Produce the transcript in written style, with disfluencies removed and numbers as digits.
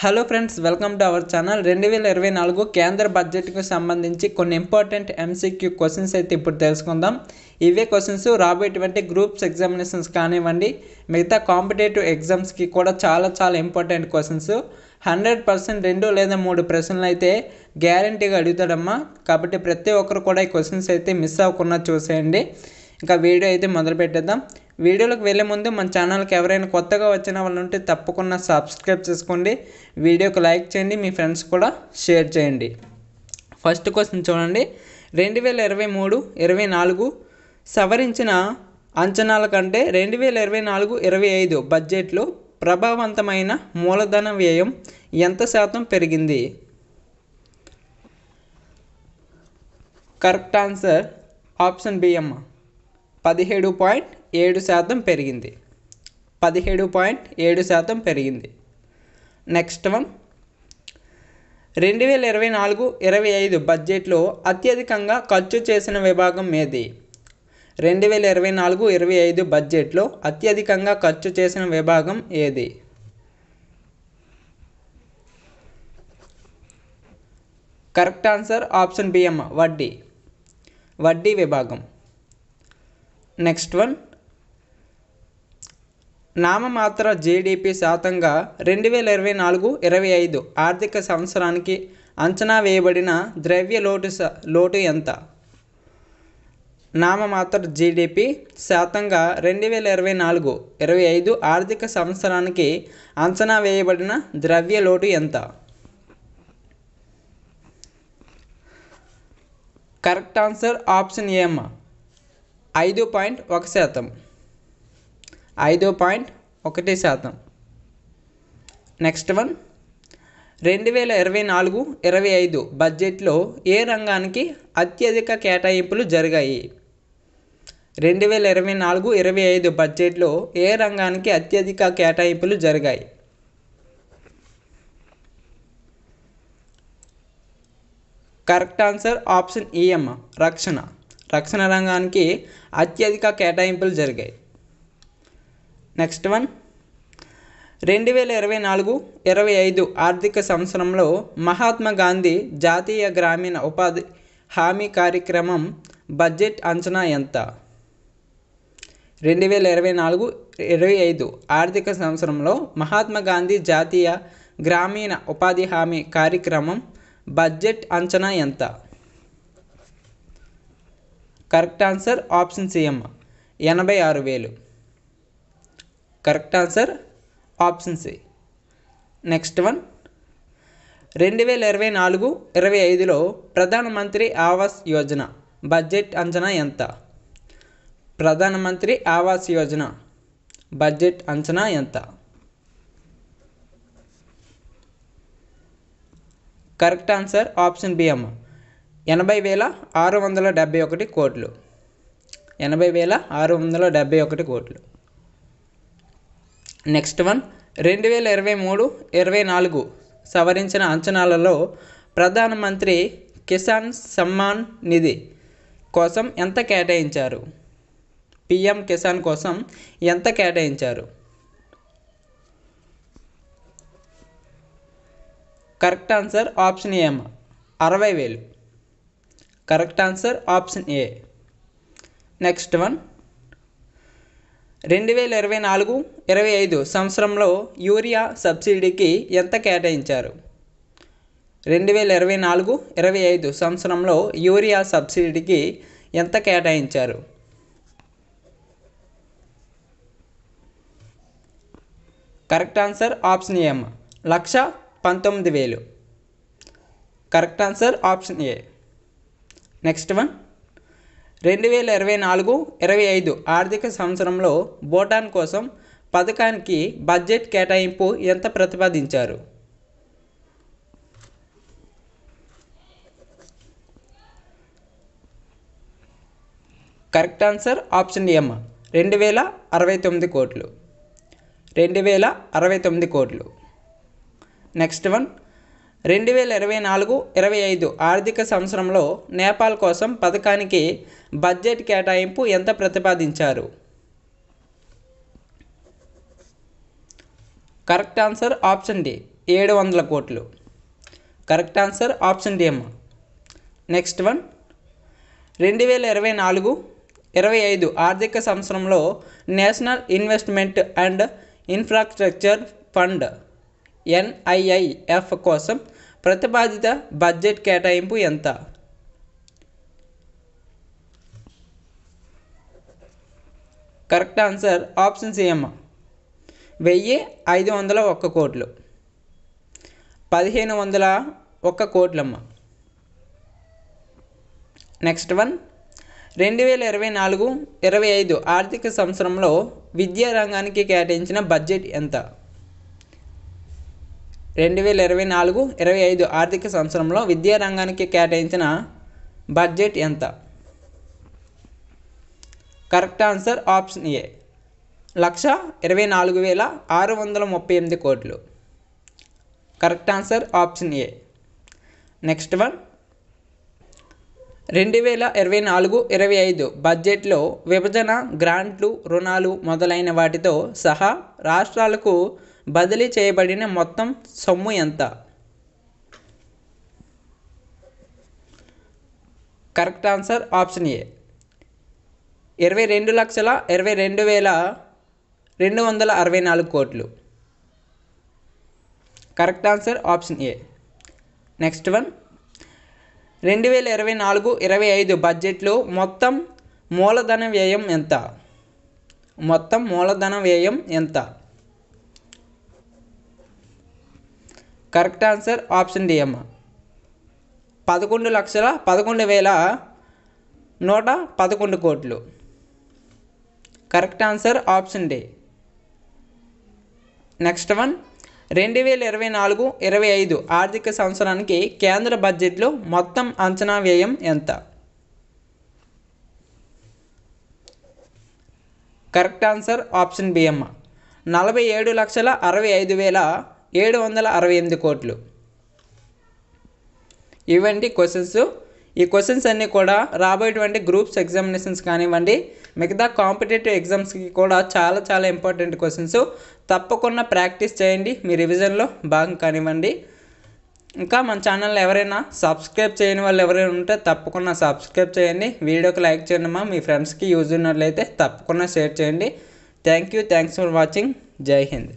Hello friends, welcome to our channel. 2024 కేంద్ర బడ్జెట్కు సంబంధించి కొన్ని ఇంపార్టెంట్ ఎంసీక్యూ క్వశ్చన్స్ అయితే ఇప్పుడు తెలుసుకుందాం. ఇవే క్వశ్చన్స్ రాబోయేటువంటి గ్రూప్స్ ఎగ్జామినేషన్స్ కానివ్వండి, మిగతా కాంపిటేటివ్ ఎగ్జామ్స్కి కూడా చాలా ఇంపార్టెంట్ క్వశ్చన్స్. 100% 2 లేదా 3 ప్రశ్నలు అయితే గ్యారంటీగా అడుగుతాడమ్మా. కాబట్టి ప్రతి ఒక్కరు కూడా ఈ క్వశ్చన్స్ అయితే మిస్ అవ్వకుండా చూసేయండి. ఇంకా వీడియో అయితే మొదలు పెట్టేద్దాం. వీడియోలోకి వెళ్ళే ముందు మన ఛానల్కి ఎవరైనా కొత్తగా వచ్చిన వాళ్ళు ఉంటే తప్పకుండా సబ్స్క్రైబ్ చేసుకోండి. వీడియోకి లైక్ చేయండి, మీ ఫ్రెండ్స్ కూడా షేర్ చేయండి. ఫస్ట్ క్వశ్చన్ చూడండి. 2023-24 సవరించిన అంచనాల కంటే 2024-25 బడ్జెట్లో ప్రభావవంతమైన మూలధన వ్యయం ఎంత శాతం పెరిగింది? కరెక్ట్ ఆన్సర్ ఆప్షన్ బి అమ్మ, 17.7% పెరిగింది. 17.7% పెరిగింది. నెక్స్ట్ వన్, 2024-25 బడ్జెట్లో అత్యధికంగా ఖర్చు చేసిన విభాగం ఏది? 2024-25 బడ్జెట్లో అత్యధికంగా ఖర్చు చేసిన విభాగం ఏది? కరెక్ట్ ఆన్సర్ ఆప్షన్ బి అమ్మ, వడ్డీ విభాగం. నెక్స్ట్ వన్, నామమాత్ర జీడిపి శాతంగా 2024-25 ఆర్థిక సంవత్సరానికి అంచనా వేయబడిన ద్రవ్య లోటు ఎంత? నామమాత్ర జీడిపి శాతంగా 2024-25 ఆర్థిక సంవత్సరానికి అంచనా వేయబడిన ద్రవ్య లోటు ఎంత? కరెక్ట్ ఆన్సర్ ఆప్షన్ ఏ అమ్మ, 5.1%. 5.1%. నెక్స్ట్ వన్, 2024-25 బడ్జెట్లో ఏ రంగానికి అత్యధిక కేటాయింపులు జరిగాయి? 2024-25 బడ్జెట్లో ఏ రంగానికి అత్యధిక కేటాయింపులు జరిగాయి? కరెక్ట్ ఆన్సర్ ఆప్షన్ ఈ అమ్మ, రక్షణ రంగానికి అత్యధిక కేటాయింపులు జరిగాయి. నెక్స్ట్ వన్, 2024-25 ఆర్థిక సంవత్సరంలో మహాత్మా గాంధీ జాతీయ గ్రామీణ ఉపాధి హామీ కార్యక్రమం బడ్జెట్ అంచనా ఎంత? 2024-25 ఆర్థిక సంవత్సరంలో మహాత్మా గాంధీ జాతీయ గ్రామీణ ఉపాధి హామీ కార్యక్రమం బడ్జెట్ అంచనా ఎంత? కరెక్ట్ ఆన్సర్ ఆప్షన్ సి అమ్మ, 86,000. Correct answer option C. Next one, 2024-25లో ప్రధానమంత్రి ఆవాస్ యోజన బడ్జెట్ అంచనా ఎంత? ప్రధానమంత్రి ఆవాస్ యోజన బడ్జెట్ అంచనా ఎంత? కరెక్ట్ ఆన్సర్ ఆప్షన్ బి అమ్మ, 80,671 కోట్లు. 80,671 కోట్లు. నెక్స్ట్ వన్, 2023-24 సవరించిన అంచనాలలో ప్రధానమంత్రి కిసాన్ సమ్మాన్ నిధి కోసం ఎంత కేటాయించారు? పిఎం కిసాన్ కోసం ఎంత కేటాయించారు? కరెక్ట్ ఆన్సర్ ఆప్షన్ ఏ అమ్మ, 60,000. Correct answer option A. Next one, 2024-25 సంవత్సరంలో యూరియా సబ్సిడీకి ఎంత కేటాయించారు? 2024-25 సంవత్సరంలో యూరియా సబ్సిడీకి ఎంత కేటాయించారు? కరెక్ట్ ఆన్సర్ ఆప్షన్ ఏ అమ్మ, 1,19,000. Correct answer option A. Next one, 2024-25 ఆర్థిక సంవత్సరంలో భూటాన్ కోసం పథకానికి బడ్జెట్ కేటాయింపు ఎంత ప్రతిపాదించారు? కరెక్ట్ ఆన్సర్ ఆప్షన్ ఏ అమ్మ, 2,069 కోట్లు. 2,069 కోట్లు. నెక్స్ట్ వన్, 2024-25 ఆర్థిక సంవత్సరంలో నేపాల్ కోసం పథకానికి బడ్జెట్ కేటాయింపు ఎంత ప్రతిపాదించారు? కరెక్ట్ ఆన్సర్ ఆప్షన్ డి, 700 కోట్లు. కరెక్ట్ ఆన్సర్ ఆప్షన్ డి అమ్మ. నెక్స్ట్ వన్ 2024-25 ఆర్థిక సంవత్సరంలో national investment and infrastructure fund NIIF కోసం ప్రతిపాదిత బడ్జెట్ కేటాయింపు ఎంత? కరెక్ట్ ఆన్సర్ ఆప్షన్ సి అమ్మ. 1501 కోట్లు. 1501 కోట్లమ్మ. నెక్స్ట్ వన్ 2024-25 ఆర్థిక సంవత్సరంలో విద్యా రంగానికి కేటాయించిన బడ్జెట్ ఎంత? 2024-25 ఆర్థిక సంవత్సరంలో విద్యా రంగానికి కేటాయించిన బడ్జెట్ ఎంత? కరెక్ట్ ఆన్సర్ ఆప్షన్ ఏ 1,24,638 కోట్లు. Correct answer option A. Next one 2024-25 బడ్జెట్లో విభజన, గ్రాంట్లు, రుణాలు మొదలైన వాటితో సహా రాష్ట్రాలకు బదిలీ చేయబడిన మొత్తం సొమ్ము ఎంత? కరెక్ట్ ఆన్సర్ ఆప్షన్ ఏ 22,22,264 కోట్లు. Correct answer option A. Next one 2024-25 బడ్జెట్లో మొత్తం మూలధన వ్యయం ఎంత? మొత్తం మూలధన వ్యయం ఎంత? కరెక్ట్ ఆన్సర్ ఆప్షన్ డి అమ్మ. 11,11,111 కోట్లు. Correct answer option D. Next one 2024-25 ఆర్థిక సంవత్సరానికి కేంద్ర బడ్జెట్లో మొత్తం అంచనా వ్యయం ఎంత? కరెక్ట్ ఆన్సర్ ఆప్షన్ బి అమ్మ. 47,65,768 కోట్లు. ఇవంటి క్వశ్చన్స్. ఈ క్వశ్చన్స్ అన్నీ కూడా రాబోయేటువంటి గ్రూప్స్ ఎగ్జామినేషన్స్ కానివ్వండి, మిగతా కాంపిటేటివ్ ఎగ్జామ్స్కి కూడా చాలా చాలా ఇంపార్టెంట్ క్వశ్చన్స్. తప్పకుండా ప్రాక్టీస్ చేయండి, మీ రివిజన్లో భాగం కానివ్వండి. ఇంకా మన ఛానల్ ఎవరైనా సబ్స్క్రైబ్ చేయని వాళ్ళు ఎవరైనా ఉంటే తప్పకుండా సబ్స్క్రైబ్ చేయండి. వీడియోకి లైక్ చేయండి అమ్మా. మీ ఫ్రెండ్స్కి యూజ్ ఉన్నట్లయితే తప్పకుండా షేర్ చేయండి. Thanks for watching. జై హింద్.